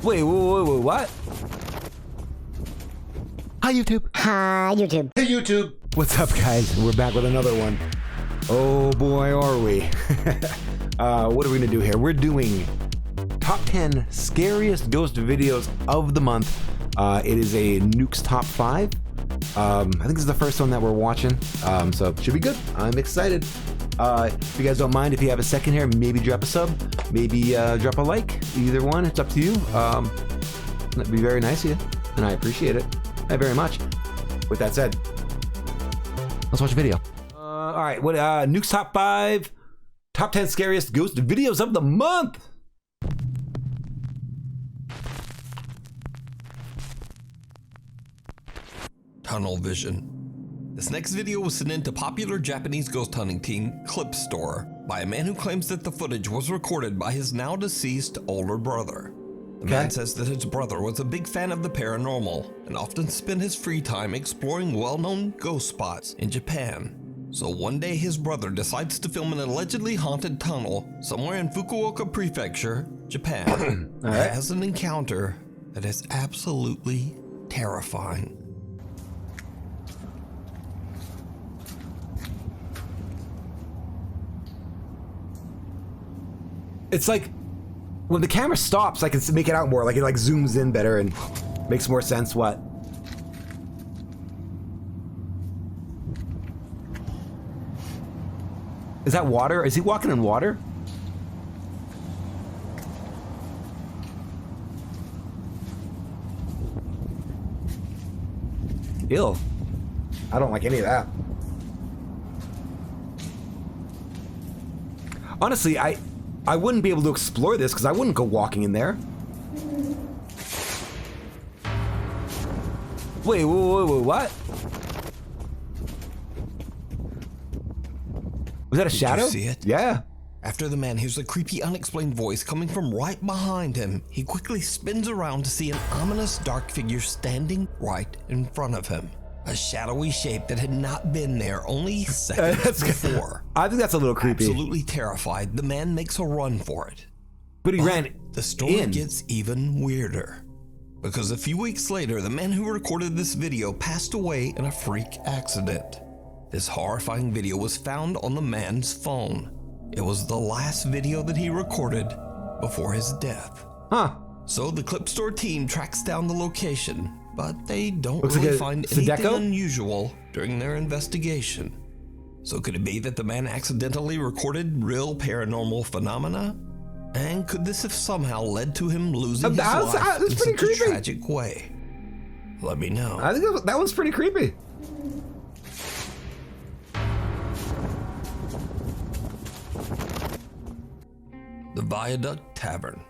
Wait, what? Hi, YouTube. Hi, YouTube. Hey, YouTube. What's up, guys? We're back with another one. Oh boy, are we. What are we gonna do here? We're doing top 10 scariest ghost videos of the month. It is a Nukes top 5. I think this is the first one that we're watching, so it should be good. I'm excited. If you guys don't mind, if you have a second here, maybe drop a sub, maybe drop a like. Either one, it's up to you. That'd be very nice of you, and I appreciate it very much. With that said, let's watch a video. All right, what Nukes top 5, top 10 scariest ghost videos of the month. Tunnel vision. This next video was sent in to popular Japanese ghost hunting team Clipstore by a man who claims that the footage was recorded by his now deceased older brother. The man says that his brother was a big fan of the paranormal and often spent his free time exploring well-known ghost spots in Japan. So one day his brother decides to film an allegedly haunted tunnel somewhere in Fukuoka Prefecture, Japan. He has an encounter that is absolutely terrifying. It's like when the camera stops, I can make it out more. Like it like zooms in better and makes more sense. What? Is that water? Is he walking in water? Ew. I don't like any of that. Honestly, I wouldn't be able to explore this because I wouldn't go walking in there. Wait, what? Was that a shadow? Did you see it? Yeah. After the man hears a creepy, unexplained voice coming from right behind him, he quickly spins around to see an ominous dark figure standing right in front of him. A shadowy shape that had not been there only seconds before. I think that's a little creepy. Absolutely terrified, the man makes a run for it. But he ran The story in. gets even weirder. Because a few weeks later, the man who recorded this video passed away in a freak accident. This horrifying video was found on the man's phone. It was the last video that he recorded before his death. Huh. So the Clipstore team tracks down the location, but they don't Looks really like find anything Sudeco? unusual during their investigation. So could it be that the man accidentally recorded real paranormal phenomena? And could this have somehow led to him losing his life that's in pretty such creepy. a tragic way? Let me know. I think that one's pretty creepy. The Viaduct Tavern.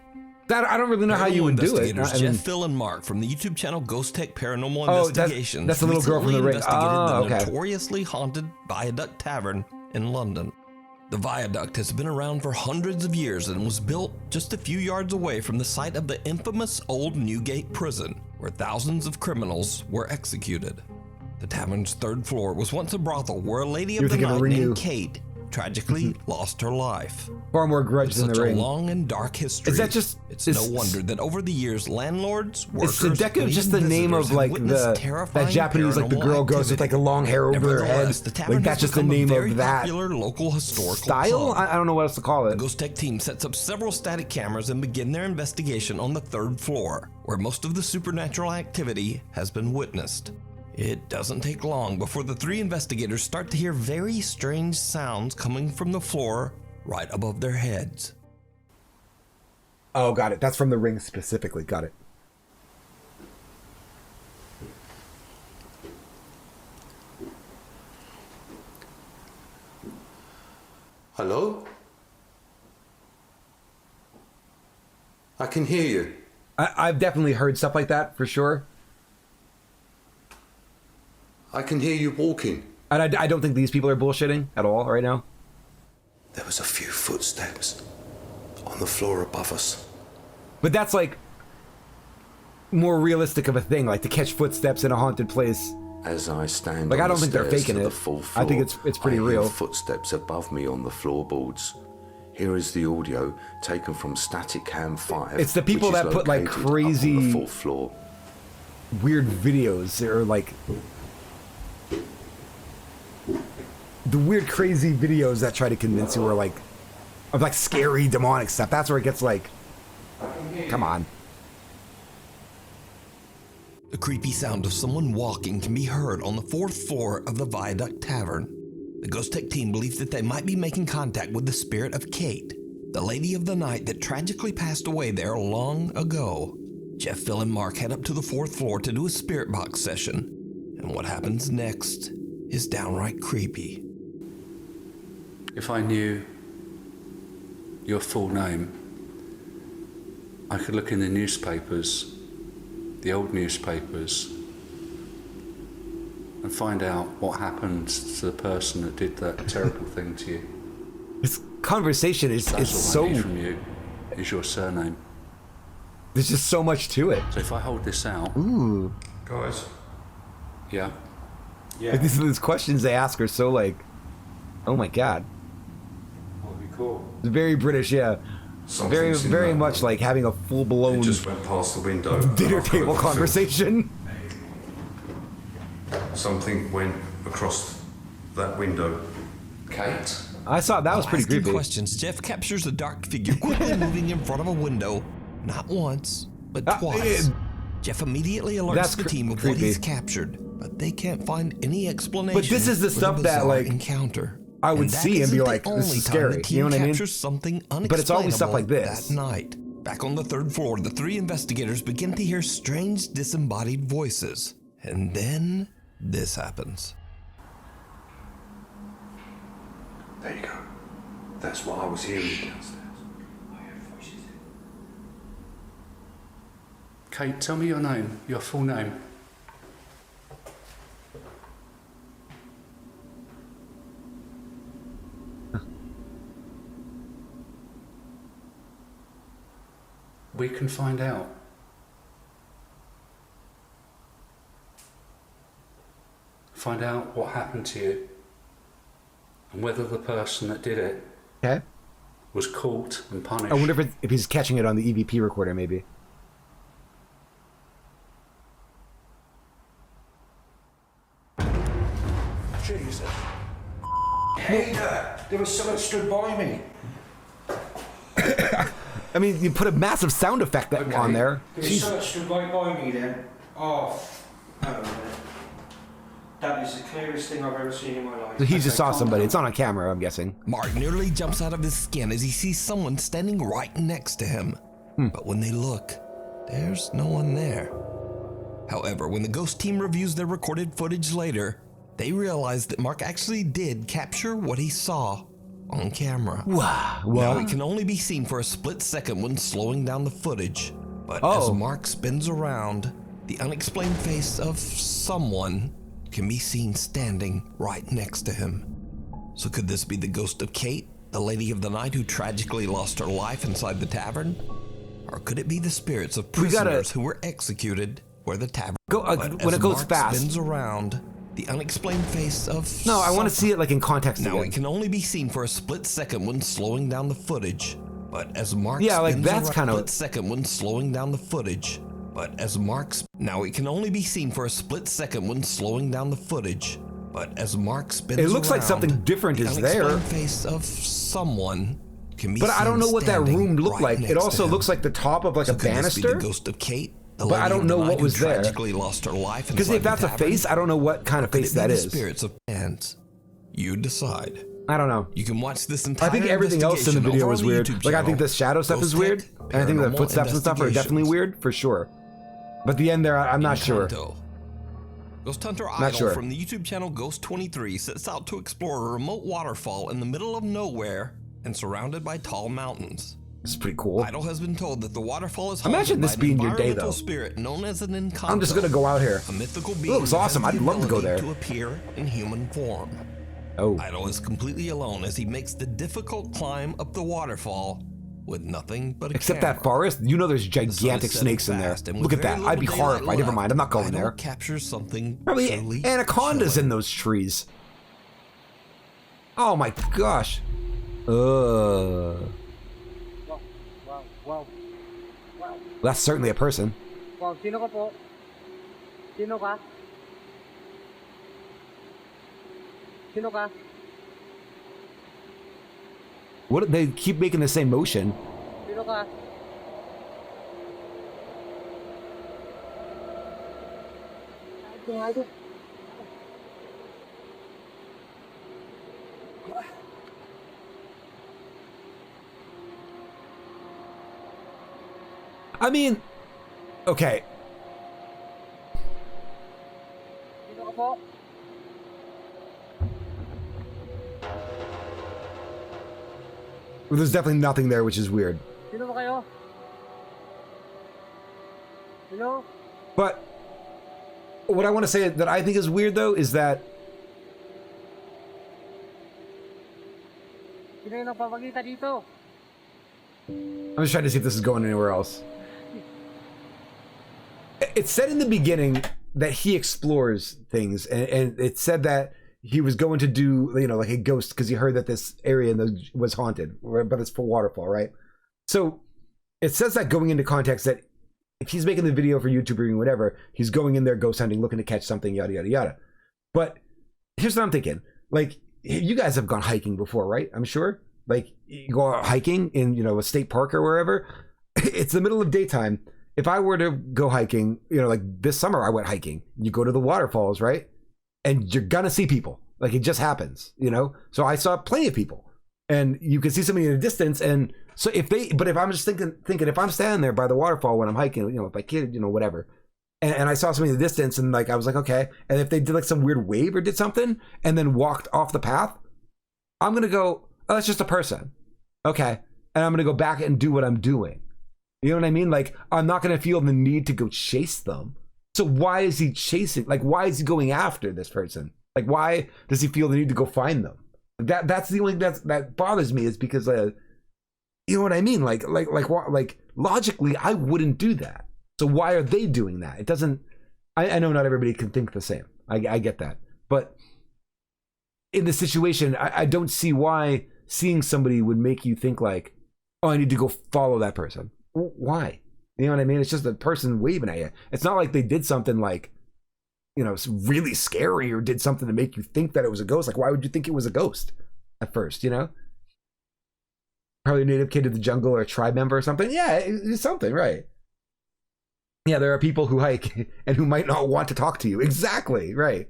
I don't really know how you would do it. Investigators Jeff, Phil, and Mark from the YouTube channel Ghost Tech Paranormal Investigations. That's the little girl from the ring. Investigated the notoriously haunted Viaduct Tavern in London. The viaduct has been around for hundreds of years and was built just a few yards away from the site of the infamous old Newgate prison, where thousands of criminals were executed. The tavern's third floor was once a brothel where a lady of the night named Kate tragically lost her life. Far more grudge than the ring. Such a long and dark history. Is that just? It's no wonder that over the years, landlords, workers, Is Sudeco just the name of like that Japanese, like the girl goes with like the long hair over her head? Like that's just the name of that popular local historical style? club. I don't know what else to call it. The Ghost Tech team sets up several static cameras and begin their investigation on the third floor, where most of the supernatural activity has been witnessed. It doesn't take long before the three investigators start to hear very strange sounds coming from the floor right above their heads. Oh, got it. That's from the ring specifically. Got it. Hello? I can hear you. I've definitely heard stuff like that for sure. I can hear you walking. And I don't think these people are bullshitting at all right now. There was a few footsteps on the floor above us. But that's like more realistic of a thing, like to catch footsteps in a haunted place. As I stand Like, on I don't the think they're stairs faking to the it. full I think floor, it's pretty I hear real. footsteps above me on the floorboards. Here is the audio taken from Static Cam 5. It's the people which is that put, like, located up on crazy- the 4th floor. Weird videos, or like the weird crazy videos that try to convince you are like of like scary demonic stuff. That's where it gets like, come on. The creepy sound of someone walking can be heard on the 4th floor of the Viaduct Tavern. The Ghost Tech team believes that they might be making contact with the spirit of Kate, the lady of the night that tragically passed away there long ago. Jeff, Phil, and Mark head up to the 4th floor to do a spirit box session, and what happens next is downright creepy. If I knew your full name, I could look in the newspapers, the old newspapers, and find out what happened to the person that did that terrible thing to you. This conversation is That's so, all I need from you is your surname. there's just so much to it. So if I hold this out, Ooh. Guys, yeah, Like these questions they ask are so like, oh my god. that'd be cool. It's very British, yeah. Something's in Very that much one. like having a full-blown It just went past the window. dinner After table the conversation. film. Something went across that window. Kate. I saw that was While pretty asking creepy. questions, Jeff captures a dark figure quickly moving in front of a window, not once, but twice. Jeff immediately alerts That's the team of what creepy. he's captured, but they can't find any explanation. But this is the for stuff that, bizarre like, encounter. I would And that see and be isn't the like, this only is time scary. The team You know what I mean? captures something But it's always stuff like unexplainable this. That night, back on the 3rd floor, the 3 investigators begin to hear strange disembodied voices, and then this happens. There you go. That's what I was hearing downstairs. Kate, tell me your name, your full name. We can find out. Find out what happened to you and whether the person that did it Okay. was caught and punished. I wonder if he's catching it on the EVP recorder, maybe. Jesus. Hey there was someone stood by me. I mean, you put a massive sound effect on there. There was someone stood right by me then. Oh, hang on a minute. That is the clearest thing I've ever seen in my life. So he just Okay, saw calm somebody. down. It's on a camera, I'm guessing. Mark nearly jumps out of his skin as he sees someone standing right next to him. But when they look, there's no one there. However, when the ghost team reviews their recorded footage later, they realize that Mark actually did capture what he saw on camera. Wow. Now it can only be seen for a split second when slowing down the footage. But as Mark spins around, the unexplained face of someone can be seen standing right next to him. So could this be the ghost of Kate, the lady of the night who tragically lost her life inside the tavern? Or could it be the spirits of prisoners who were executed where the tavern? But when as it goes Mark fast. spins around, the unexplained face of No, I want to someone. see it like in context Now again. it can only be seen for a split second when slowing down the footage. But as Mark Yeah, like, spins that's around kind of- split second when slowing down the footage. But as now it can only be seen for a split second when slowing down the footage. But as Mark spins It looks like around, something different the is there. unexplained face of someone can be But I don't seen know what that standing room looked right like. It next also to him. looks like the top of like So a could this be the banister. ghost of Kate, the But I lady don't of the know night what who was there. tragically lost her life Because inside if that's the a tavern? face, I don't know what kind of Could face it be that the is. spirits of fans? You decide. I don't know. You can watch this entire I think everything else in the investigation video over is on the weird. YouTube Like I think channel, the shadow stuff Ghost is weird, Tech and I think the Paranormal footsteps and stuff are definitely Investigations. weird for sure. But the end there, I'm not sure. Encanto. Ghost Hunter Not Idol sure. from the YouTube channel Ghost23 sets out to explore a remote waterfall in the middle of nowhere and surrounded by tall mountains. It's pretty cool. Idol has been told that the waterfall is Imagine haunted this by being an your day, environmental though. spirit known as an Encanto. I'm just gonna go out here. A mythical It being looks that has awesome. the I'd love to go ability there. to appear in human form. Oh, Idol is completely alone as he makes the difficult climb up the waterfall with nothing but a except camera. that forest. You know, there's The sun is gigantic setting snakes in there. fast, and with Look at very that. little I'd be daylight horrified. Never left, mind. I'm not going Idol there. captures something Probably truly anacondas chilling. in those trees. Oh my gosh. Wow, Wow. that's certainly a person. Wow, sino ka po? Sino ka? Sino ka? What, they keep making the same motion. Sino ka? I mean, okay. Sino ka po? Well, there's definitely nothing there, which is weird. Sino ba kayo? Hello? But what I want to say that I think is weird, though, is that Sino yung nagpapakita dito? I'm just trying to see if this is going anywhere else. It said in the beginning that he explores things, and it said that he was going to do, you know, like a ghost, because he heard that this area was haunted, but it's for waterfall, right? So it says that going into context that if he's making the video for YouTube or whatever, he's going in there ghost hunting, looking to catch something, yada, yada, yada. But here's what I'm thinking. Like, you guys have gone hiking before, right? I'm sure. Like, you go out hiking in, you know, a state park or wherever. It's the middle of daytime. If I were to go hiking, you know, like this summer I went hiking. You go to the waterfalls, right? And you're gonna see people. Like, it just happens, you know? So I saw plenty of people. And you can see somebody in the distance. And so if I'm just thinking if I'm standing there by the waterfall when I'm hiking, you know, with my kid, you know, whatever, and I saw somebody in the distance, and like I was like, okay. And if they did like some weird wave or did something and then walked off the path, I'm gonna go, oh, that's just a person. Okay. And I'm gonna go back and do what I'm doing. You know what I mean? Like, I'm not gonna feel the need to go chase them. So why is he chasing? Like, why is he going after this person? Like, why does he feel the need to go find them? That's the only that bothers me, is because you know what I mean? Like logically, I wouldn't do that. So why are they doing that? It doesn't. I know not everybody can think the same. I get that, but in the situation, I don't see why seeing somebody would make you think like, oh, I need to go follow that person. Why? You know what I mean? It's just a person waving at you. It's not like they did something like, you know, really scary or did something to make you think that it was a ghost. Like, why would you think it was a ghost at first, you know? Probably a native kid of the jungle or a tribe member or something. Yeah, it's something, right? Yeah, there are people who hike and who might not want to talk to you. Exactly, right.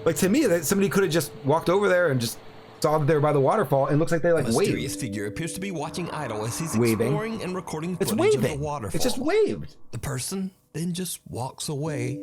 Like, to me, that somebody could have just walked over there and just saw that they were by the waterfall, and it looks like they like waved. A mysterious figure appears to be watching idle as he's waving. Exploring and recording It's footage waving. of the waterfall. It's just waved. The person then just walks away,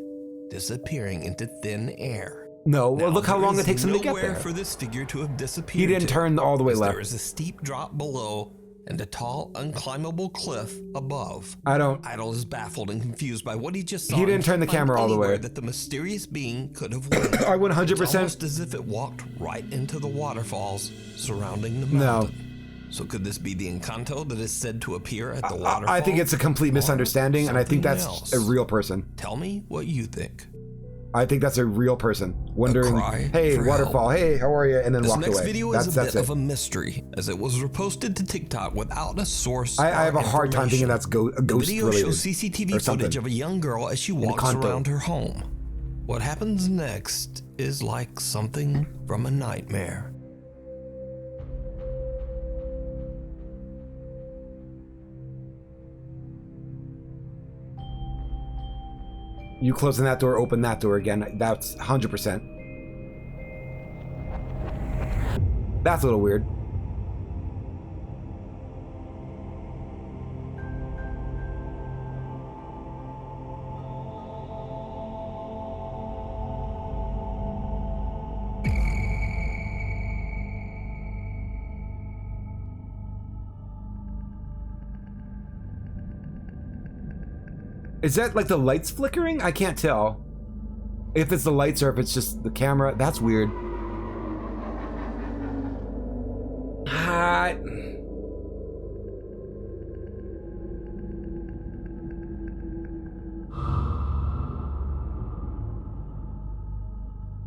disappearing into thin air. No, well, Now, look how there long is it takes him to get nowhere there. for this figure to have disappeared. He didn't to, turn all the way as left. There is a steep drop below and a tall, unclimbable cliff above. Idle is baffled and confused by what he just saw. He didn't turn the and can't camera find all the way. anywhere that the mysterious being could have went. I 100%. It's almost as if it walked right into the waterfalls surrounding the No. mountain. So could this be the Encanto that is said to appear at the waterfall? I think it's a complete misunderstanding, and I think something that's else? a real person. Tell me what you think. I think that's a real person wondering, cry hey, for waterfall, help. hey, how are you? And then This walked next away. video is a bit of a mystery, as it was reposted to TikTok without a source. I have a hard time thinking that's a ghost The video related. shows CCTV or something. footage of a young girl as she walks Encanto. around her home. What happens next is like something from a nightmare. You closing that door, open that door again. That's 100%. That's a little weird. Is that like the lights flickering? I can't tell. If it's the lights or if it's just the camera. That's weird.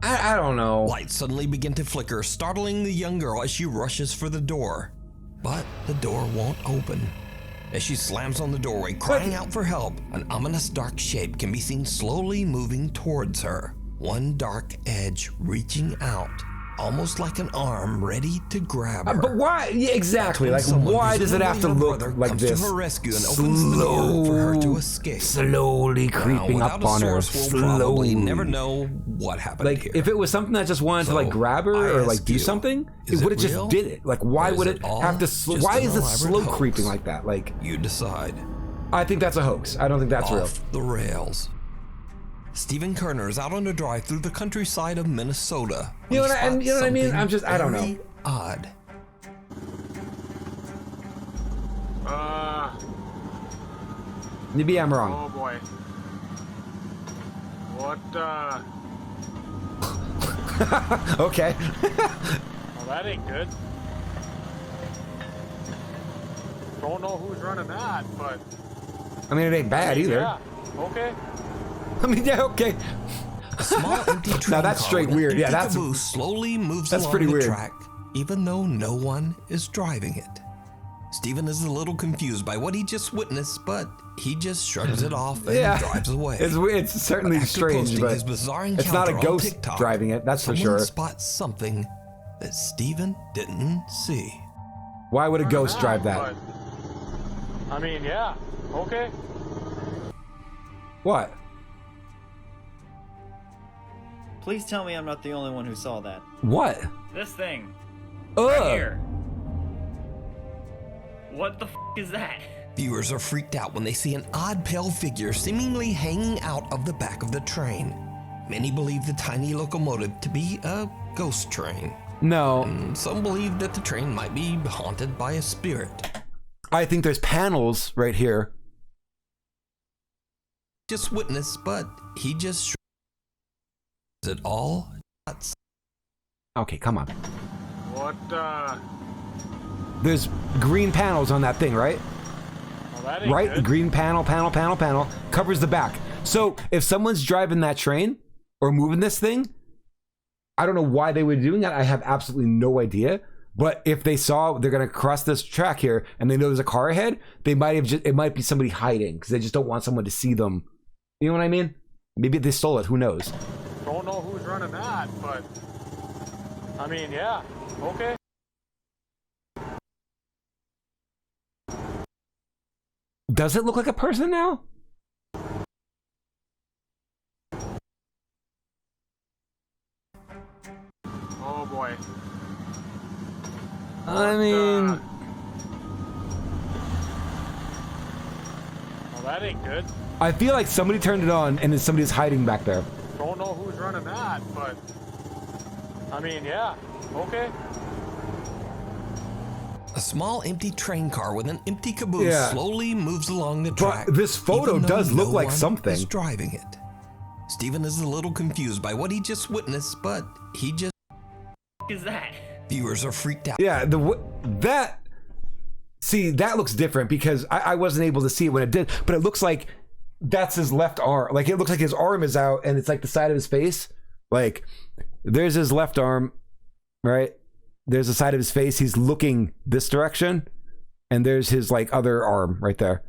I don't don't know. Lights suddenly begin to flicker, startling the young girl as she rushes for the door. But the door won't open. As she slams on the doorway, crying out for help, an ominous dark shape can be seen slowly moving towards her. One dark edge reaching out, almost like an arm ready to grab her. But why? Yeah, exactly. Like, Someone, why does it have to presumably her look brother, like comes this? to her rescue and opens the door for her to escape. Slowly Now, creeping without up a on her. source, we'll probably never know what happened Like, here. if it was something that just wanted to like So, grab her I or like ask do you, something, is it would it have just real? did it. Like, why Or is would it it all have to? just Why an is it elaborate slow hoax? creeping like that? Like, You decide. I think that's a hoax. I don't think that's real. Off the rails. Stephen Kerner is out on a drive through the countryside of Minnesota. You know when he what I- spots you know what I mean? something I'm just- I don't know. very Odd. Maybe I'm wrong. Oh boy. What, Okay. well that ain't good. Don't know who's running that, but... I mean, it ain't bad either. Yeah, okay. I mean, yeah, okay. A small empty train that's car straight with an weird. Yeah, empty that's- caboose slowly moves that's along pretty the weird. track, even though no one is driving it. Stephen is a little confused by what he just witnessed, but he just shrugs it off and Yeah. drives away. It's weird. It's certainly After strange, posting but his bizarre it's not a encounter on ghost TikTok, driving it. That's for someone sure. spots something that Stephen didn't see. Why would a ghost drive that? But, I mean, yeah, okay. What? Please tell me I'm not the only one who saw that. What? This thing. Ugh. Right here. What the f is that? Viewers are freaked out when they see an odd pale figure seemingly hanging out of the back of the train. Many believe the tiny locomotive to be a ghost train. No, And some believe that the train might be haunted by a spirit. I think there's panels right here. Just witnessed, but he just is it all? Nuts. Okay, come on. What, There's green panels on that thing, right? well that ain't Right? good. Green panel covers the back. So if someone's driving that train or moving this thing, I don't know why they were doing that. I have absolutely no idea. But if they saw they're gonna cross this track here and they know there's a car ahead, they might have just, it might be somebody hiding because they just don't want someone to see them. You know what I mean? Maybe they stole it. Who knows? Don't know who's running that, but... I mean, yeah, okay. Does it look like a person now? Oh boy. I mean, Well that ain't good. I feel like somebody turned it on and then somebody's hiding back there. Don't know who's running that, but... I mean, yeah, okay. A small empty train car with an empty caboose Yeah. slowly moves along the track. But this photo even though does look no like one something. is driving it. Stephen is a little confused by what he just witnessed, but he just Is that? viewers are freaked out. Yeah, that. See, that looks different because I wasn't able to see it when it did, but it looks like that's his left arm. Like it looks like his arm is out and it's like the side of his face. Like there's his left arm, right? There's the side of his face. He's looking this direction, and there's his like other arm right there.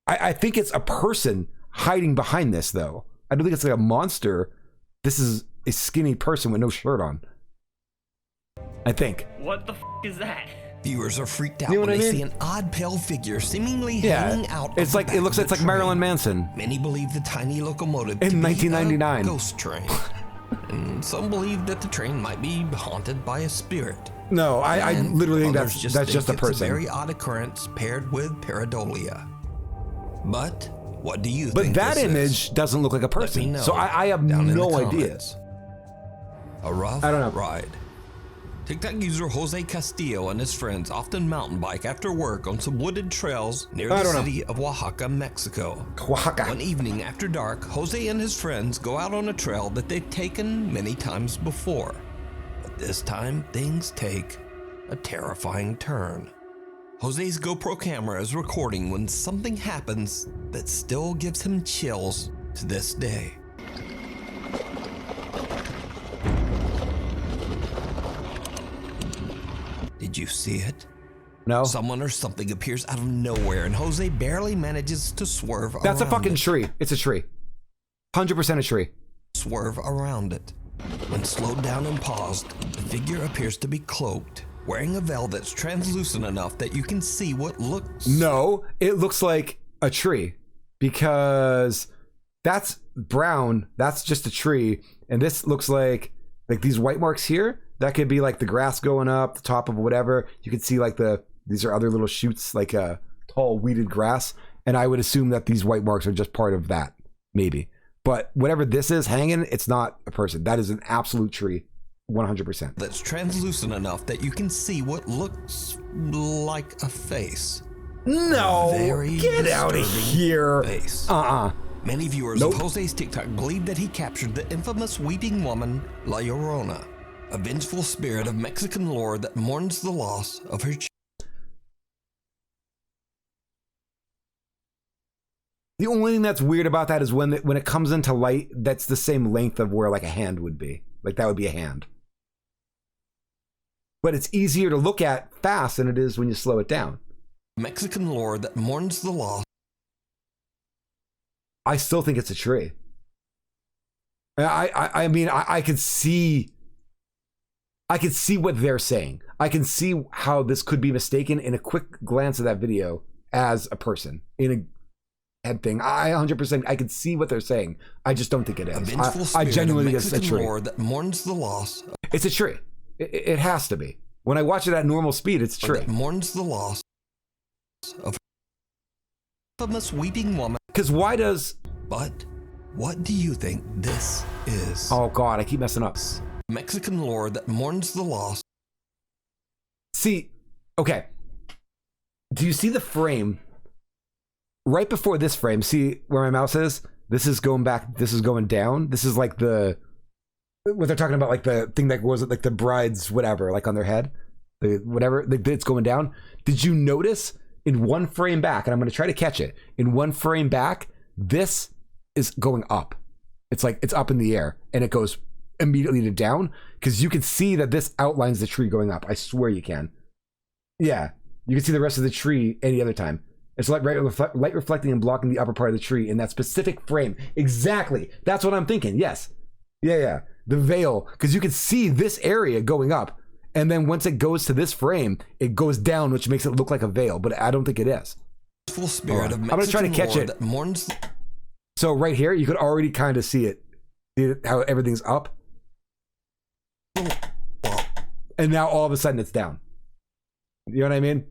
I think it's a person hiding behind this, though. I don't think it's like a monster. This is a skinny person with no shirt on. I think. What the f is that? Viewers are freaked out You know when what I they mean? see an odd pale figure seemingly Yeah, hanging out. it's of the like back it looks. of It's the like Marilyn train. Manson. Many believe the tiny locomotive In to be 1999. a ghost train, and some believe that the train might be haunted by a spirit. No, I And literally think others that's just a it's person. a very odd occurrence paired with pareidolia. But what do you But think? that this is? image doesn't look like a Let me person. know So I have down in the no idea. comments. A rough I don't know. ride. TikTok user Jose Castillo and his friends often mountain bike after work on some wooded trails near I the don't know. city of Oaxaca, Mexico. Oaxaca. One evening after dark, Jose and his friends go out on a trail that they've taken many times before. But this time, things take a terrifying turn. Jose's GoPro camera is recording when something happens that still gives him chills to this day. Did you see it? No. Someone or something appears out of nowhere, and Jose barely manages to swerve That's a around fucking it. tree. It's a tree. 100% a tree. Swerve around it. When slowed down and paused, the figure appears to be cloaked, wearing a veil that's translucent enough that you can see what looks... No, it looks like a tree because that's brown. That's just a tree. And this looks like these white marks here. That could be like the grass going up, the top of whatever. You can see like these are other little shoots, like a tall weeded grass. And I would assume that these white marks are just part of that, maybe. But whatever this is hanging, it's not a person. That is an absolute tree, 100%. That's translucent enough that you can see what looks like a face. No, Very get out of here. Face. Many viewers of Jose's TikTok believe that he captured the infamous weeping woman, La Llorona, a vengeful spirit of Mexican lore that mourns the loss of her child. The only thing that's weird about that is when it comes into light, that's the same length of where like a hand would be. Like that would be a hand. But it's easier to look at fast than it is when you slow it down. Mexican lore that mourns the loss. I still think it's a tree. I mean, I could see what they're saying. I can see how this could be mistaken in a quick glance of that video as a person in a head thing. I 100%, I can see what they're saying. I just don't think it is. I genuinely think it's a tree. Lore that mourns the loss. It's a tree. It has to be. When I watch it at normal speed, it's a tree. That mourns the loss of a infamous weeping woman. Because why does... But what do you think this is? Oh God, I keep messing up. Mexican lore that mourns the loss. See, okay. Do you see the frame? Right before this frame, see where my mouse is? This is going back, this is going down. This is like what they're talking about, like the thing that was like the bride's whatever, like on their head. It's going down. Did you notice in one frame back, and I'm going to try to catch it, in one frame back, this is going up. It's like, it's up in the air, and it goes immediately to down, because you can see that this outlines the tree going up. I swear you can. Yeah, you can see the rest of the tree any other time. It's like light reflecting and blocking the upper part of the tree in that specific frame. Exactly. That's what I'm thinking. Yes. Yeah. The veil, because you can see this area going up, and then once it goes to this frame, it goes down, which makes it look like a veil, but I don't think it is. Full spirit of I'm going to try to catch it. So right here, you could already kind of see it. See how everything's up? And now all of a sudden it's down. You know what I mean?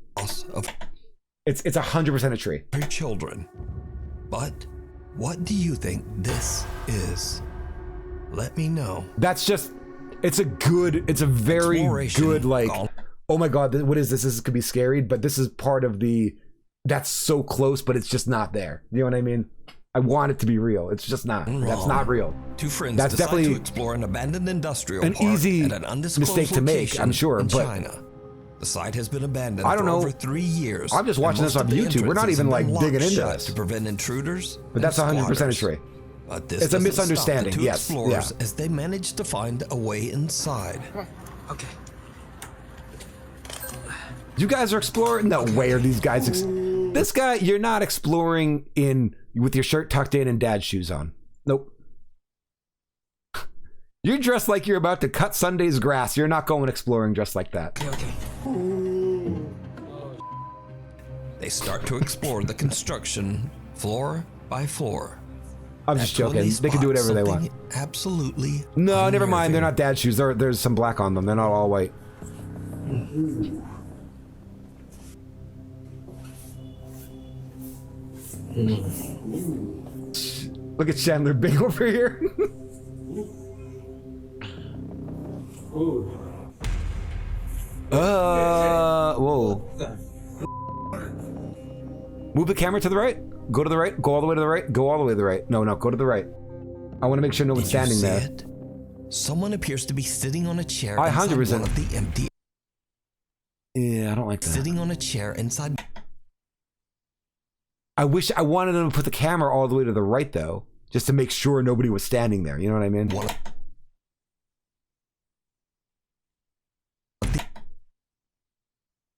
It's 100% a tree. Her children. But what do you think this is? Let me know. That's just, it's a very good, like, oh my God, what is this? This could be scary, but this is part of that's so close, but it's just not there. You know what I mean? I want it to be real. It's just not. That's not real. Two friends that's decide definitely to explore an abandoned industrial an park easy at an undisclosed mistake to make, I'm sure, in but China. The site has been abandoned I don't for know. over 3 years. I'm just watching this on YouTube. We're not even like digging into this to prevent intruders. But that's 100% a tree. But this it's a doesn't misunderstanding. stop the two Yes. explorers Yeah. as they manage to find a way inside. Okay. You guys are exploring? No way are these guys. This guy, you're not exploring with your shirt tucked in and dad shoes on. Nope. You're dressed like you're about to cut Sunday's grass. You're not going exploring dressed like that. Okay. They start to explore the construction floor by floor. I'm just joking. They can do whatever they want. Absolutely. No, never mind. They're not dad shoes. There's some black on them. They're not all white. Look at Chandler Bing over here. Whoa. Move the camera to the right. Go to the right. Go all the way to the right. Go all the way to the right. No, go to the right. I want to make sure no one's standing there. It? Someone appears to be sitting on a chair. I inside 100%. one of the empty. Yeah, I don't like that. Sitting on a chair inside. I wanted them to put the camera all the way to the right though, just to make sure nobody was standing there. You know what I mean?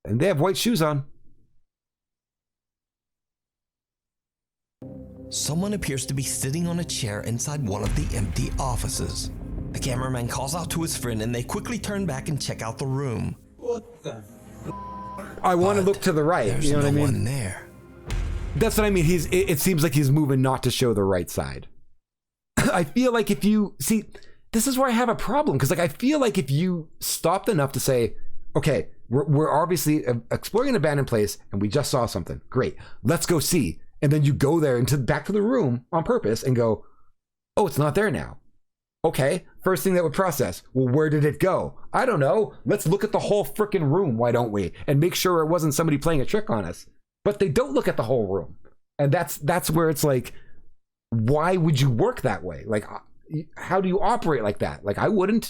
And they have white shoes on. Someone appears to be sitting on a chair inside one of the empty offices. The cameraman calls out to his friend and they quickly turn back and check out the room. What the? I want to look to the right. There's You know what I no mean? one there. That's what I mean. It seems like he's moving not to show the right side. I feel like if you see, this is where I have a problem, because like I feel like if you stopped enough to say, okay, we're obviously exploring an abandoned place and we just saw something. Great, let's go see. And then you go there and back to the room on purpose and go, oh, it's not there now. Okay, first thing that would process, well, where did it go? I don't know. Let's look at the whole freaking room, why don't we? And make sure it wasn't somebody playing a trick on us. But they don't look at the whole room. And that's where it's like, why would you work that way? Like, how do you operate like that? Like, I would,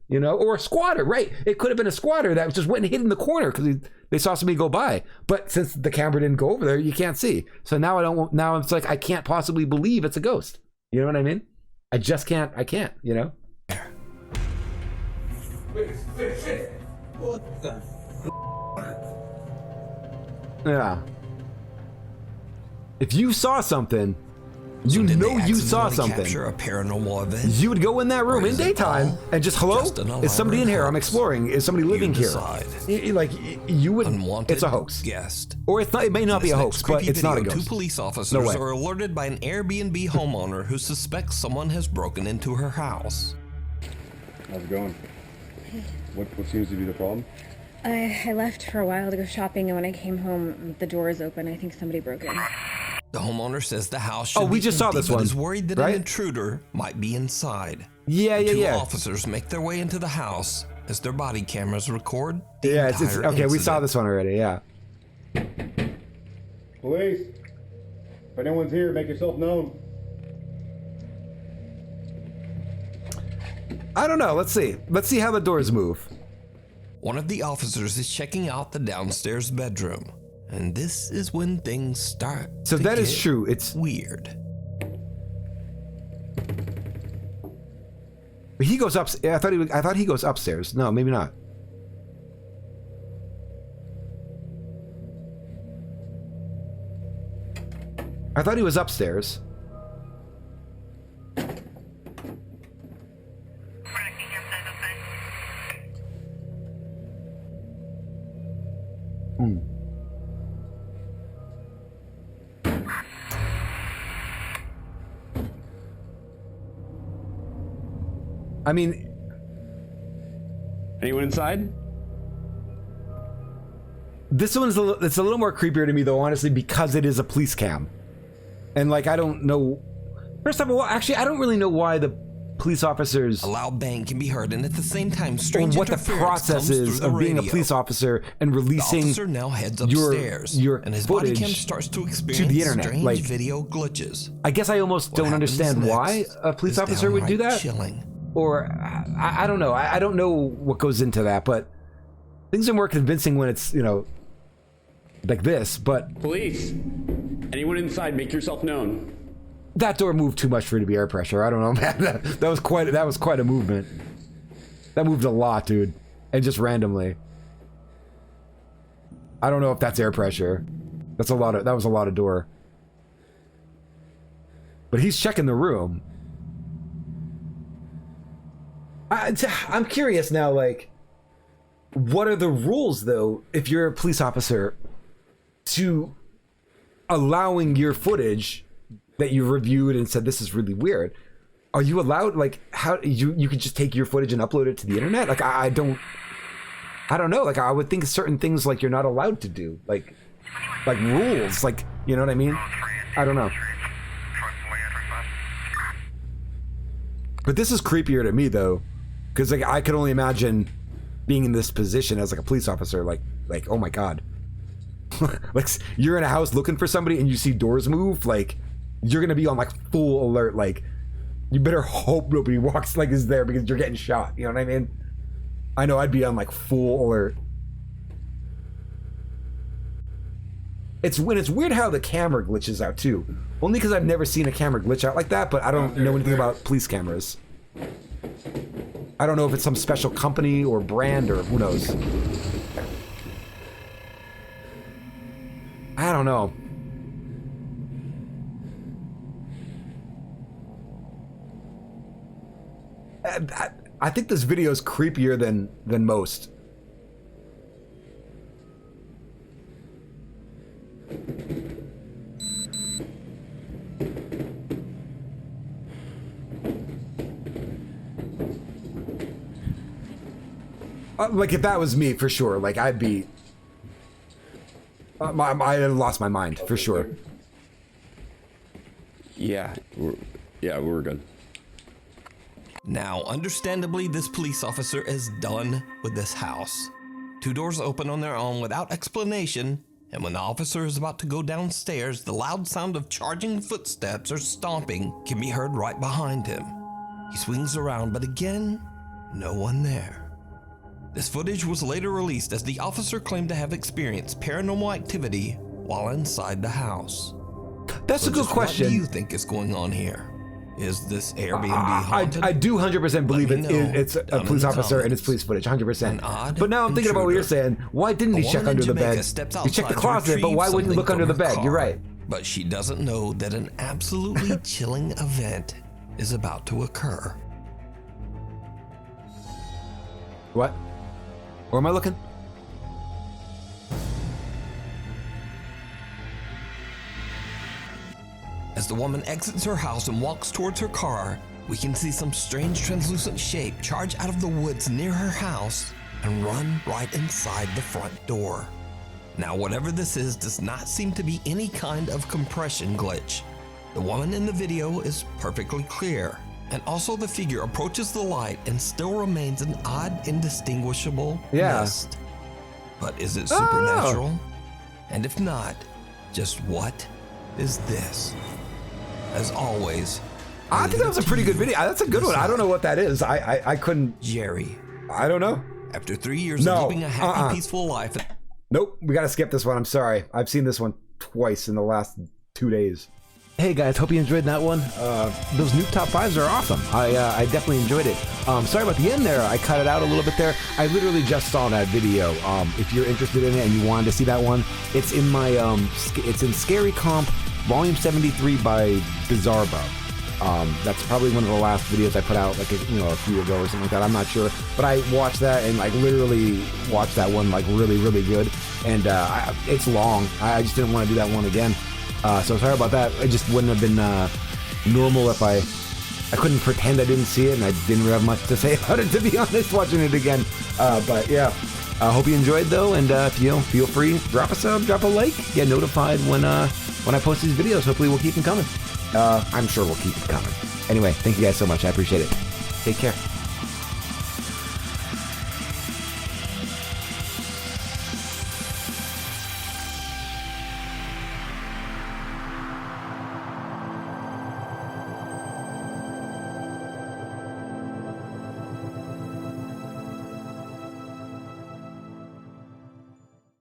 you know, or a squatter, right? It could have been a squatter that just went and hid in the corner because they saw somebody go by. But since the camera didn't go over there, you can't see. So now it's like, I can't possibly believe it's a ghost. You know what I mean? I just can't, you know? What the? Yeah. If you saw something, So you did know they you saw accidentally something. capture a paranormal event? You would go in that room Or in is it daytime all and just, hello? just an Is somebody in elaborate here? I'm hoax? exploring. Is somebody living here? decide. Like, you would, Unwanted it's a hoax. guest. Or it's not, it may not be In a this hoax, next but creepy it's not a video, ghost. Two police No officers way. are alerted by an Airbnb homeowner who suspects someone has broken into her house. How's it going? What seems to be the problem? I left for a while to go shopping, and when I came home, the door is open. I think somebody broke in. The homeowner says the house should We be just saw empty, this but one, is worried that right? an intruder might be inside. Yeah, The two yeah. officers make their way into the house as their body cameras record the Yeah, it's entire okay. We saw incident. this one already. Yeah. Police! If anyone's here, make yourself known. I don't know. Let's see. Let's see how the doors move. One of the officers is checking out the downstairs bedroom, and this is when things start. So to that is get true. It's weird. But he goes up. I thought he goes upstairs. No, maybe not. I thought he was upstairs. I mean, Anyone inside? this one's it's a little more creepier to me though, honestly, because it is a police cam. And like, I don't know. First of all, actually, I don't really know why the police officers, A loud bang can be heard, and at the same time, or strange what the interference process comes is through the of being a radio. police officer and The releasing officer now heads your upstairs, and his body cam footage starts to experience the internet, strange like- video glitches. I guess I almost What don't happens understand why next a police is officer would do downright that. Chilling. Or I don't know. I don't know what goes into that, but things are more convincing when it's, you know, like this. But Police! Anyone inside, make yourself known. that door moved too much for it to be air pressure. I don't know, man. That was quite a movement. That moved a lot, dude, and just randomly. I don't know if that's air pressure. That was a lot of door. But he's checking the room. I'm curious now, like, what are the rules, though, if you're a police officer, to allowing your footage that you reviewed and said this is really weird? Are you allowed, like, how you could just take your footage and upload it to the internet? Like, I don't know. Like, I would think certain things, like, you're not allowed to do, like rules, like, you know what I mean? I don't know. But this is creepier to me, though, because like I could only imagine being in this position as like a police officer, like oh my god, like you're in a house looking for somebody and you see doors move, like you're gonna be on like full alert, like you better hope nobody walks like is there because you're getting shot. You know what I mean? I know I'd be on like full alert. It's weird how the camera glitches out too. Only because I've never seen a camera glitch out like that, but I don't know anything about police cameras. I don't know if it's some special company or brand or who knows. I don't know. I think this video is creepier than most. Like if that was me, for sure. Like I'd be. I lost my mind for sure. Yeah, we're good. Now, understandably, this police officer is done with this house. 2 doors open on their own without explanation, and when the officer is about to go downstairs, the loud sound of charging footsteps or stomping can be heard right behind him. He swings around, but again, no one there. This footage was later released as the officer claimed to have experienced paranormal activity while inside the house. That's a good question. What do you think is going on here? Is this Airbnb haunted? I do 100% believe it's a police officer and it's police footage, 100%. But now I'm thinking about what you're saying. Why didn't he check under the bed? He checked the closet, but why wouldn't he look under the bed? You're right. But she doesn't know that an absolutely chilling event is about to occur. What? Where am I looking? As the woman exits her house and walks towards her car, we can see some strange translucent shape charge out of the woods near her house and run right inside the front door. Now, whatever this is does not seem to be any kind of compression glitch. The woman in the video is perfectly clear, and also the figure approaches the light and still remains an odd, indistinguishable mist. But is it supernatural? And if not, just what is this? As always, I think that was a pretty good video. That's a good one. I don't know what that is. I couldn't. Jerry. I don't know. After 3 years of living a happy, peaceful life. Nope, we gotta skip this one. I'm sorry. I've seen this one twice in the last 2 days. Hey guys, hope you enjoyed that one. Those Nuke top 5s are awesome. I definitely enjoyed it. Sorry about the end there. I cut it out a little bit there. I literally just saw that video. If you're interested in it and you wanted to see that one, it's in my it's in Scary Comp Volume 73 by Bizarbo. That's probably one of the last videos I put out like a few ago or something like that. I'm not sure, but I watched that and like literally watched that one like really good. And it's long. I just didn't want to do that one again. So sorry about that. It just wouldn't have been normal if I couldn't pretend I didn't see it, and I didn't really have much to say about it, to be honest, watching it again. But yeah, I hope you enjoyed though, and if you feel free, drop a sub, drop a like, get notified when I post these videos. Hopefully we'll keep them coming. I'm sure we'll keep them coming. Anyway, thank you guys so much. I appreciate it. Take care.